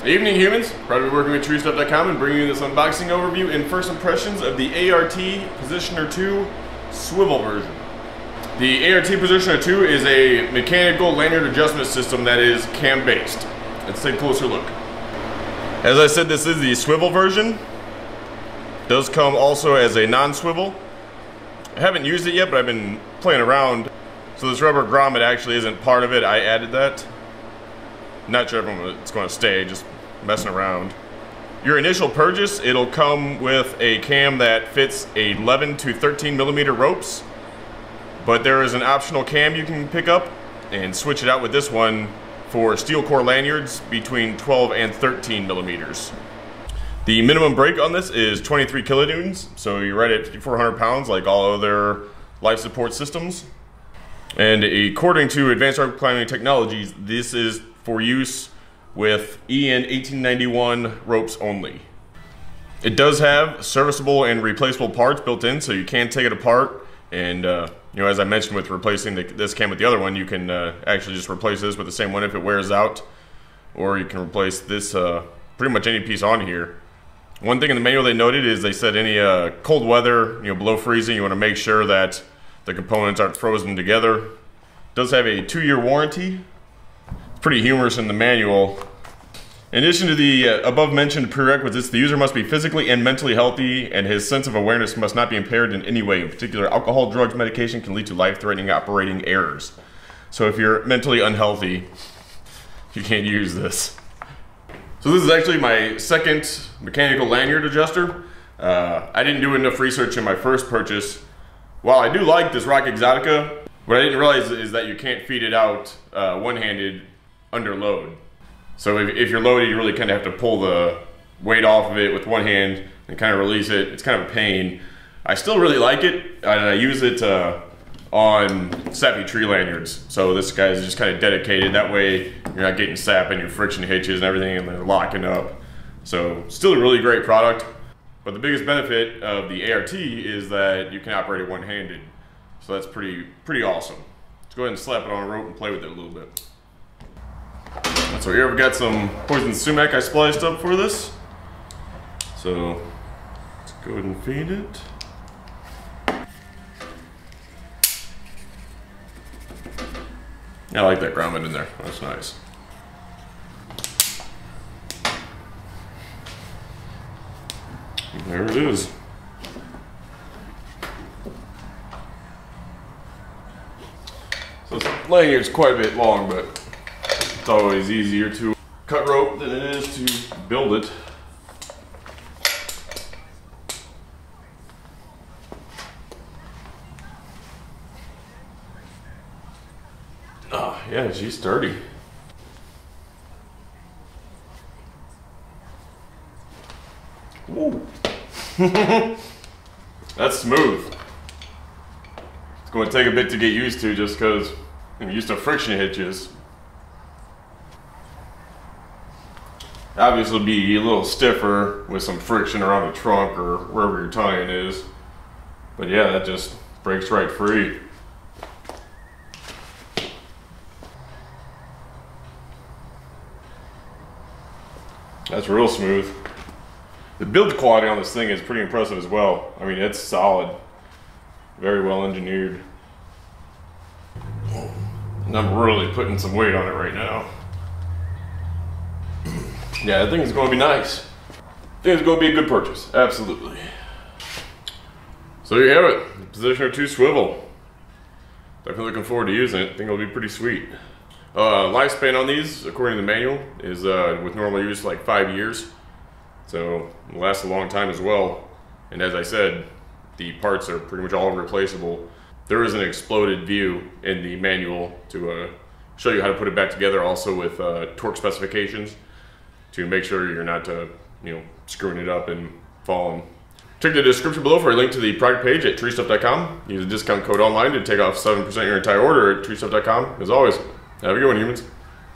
Evening humans, proud to be working with TreeStuff.com and bringing you this unboxing overview and first impressions of the ART Positioner 2 Swivel version. The ART Positioner 2 is a mechanical lanyard adjustment system that is cam based. Let's take a closer look. As I said, this is the swivel version. It does come also as a non-swivel. I haven't used it yet, but I've been playing around. So this rubber grommet actually isn't part of it. I added that. Not sure if it's going to stay, just messing around. Your initial purchase, it'll come with a cam that fits 11 to 13 millimeter ropes, but there is an optional cam you can pick up and switch it out with this one for steel core lanyards between 12 and 13 millimeters. The minimum brake on this is 23 kilonewtons, so you're right at 5,400 pounds like all other life support systems. And according to Advanced Rock Climbing Technologies, this is for use with EN 1891 ropes only. It does have serviceable and replaceable parts built in, so you can take it apart. And you know, as I mentioned with replacing this cam with the other one, you can actually just replace this with the same one if it wears out, or you can replace this pretty much any piece on here. One thing in the manual they noted is they said any cold weather, you know, below freezing, you want to make sure that the components aren't frozen together. It does have a 2-year warranty. It's pretty humorous in the manual. In addition to the above mentioned prerequisites, the user must be physically and mentally healthy, and his sense of awareness must not be impaired in any way. In particular, alcohol, drugs, medication can lead to life-threatening operating errors. So if you're mentally unhealthy, you can't use this. So this is actually my second mechanical lanyard adjuster. I didn't do enough research in my first purchase. While I do like this Rock Exotica, what I didn't realize is that you can't feed it out one-handed under load. So if you're loaded, you really kind of have to pull the weight off of it with one hand and kind of release it. It's kind of a pain. I still really like it, and I use it on sappy tree lanyards. So this guy's just kind of dedicated. That way you're not getting sap in your friction hitches and everything and they're locking up. So still a really great product. But the biggest benefit of the ART is that you can operate it one-handed. So that's pretty awesome. Let's go ahead and slap it on a rope and play with it a little bit. So here I've got some poison sumac I spliced up for this. So let's go ahead and feed it. I like that grommet in there, that's nice. There it is. So this lanyard's quite a bit long, but it's always easier to cut rope than it is to build it. Oh, yeah, she's sturdy. Ooh. That's smooth. It's going to take a bit to get used to just because I'm used to friction hitches. Obviously it'll be a little stiffer with some friction around the trunk or wherever your tie-in is. But yeah, that just breaks right free. That's real smooth. The build quality on this thing is pretty impressive as well. I mean, it's solid. Very well engineered. And I'm really putting some weight on it right now. Yeah, I think it's going to be nice. I think it's going to be a good purchase, absolutely. So there you have it, the Positioner 2 Swivel. Definitely looking forward to using it. I think it'll be pretty sweet. Lifespan on these, according to the manual, is with normal use like 5 years. So it'll last a long time as well. And as I said, the parts are pretty much all replaceable. There is an exploded view in the manual to show you how to put it back together, also with torque specifications to make sure you're not you know, screwing it up and falling. Check the description below for a link to the product page at TreeStuff.com. Use the discount code online to take off 7% your entire order at TreeStuff.com. As always, have a good one, humans.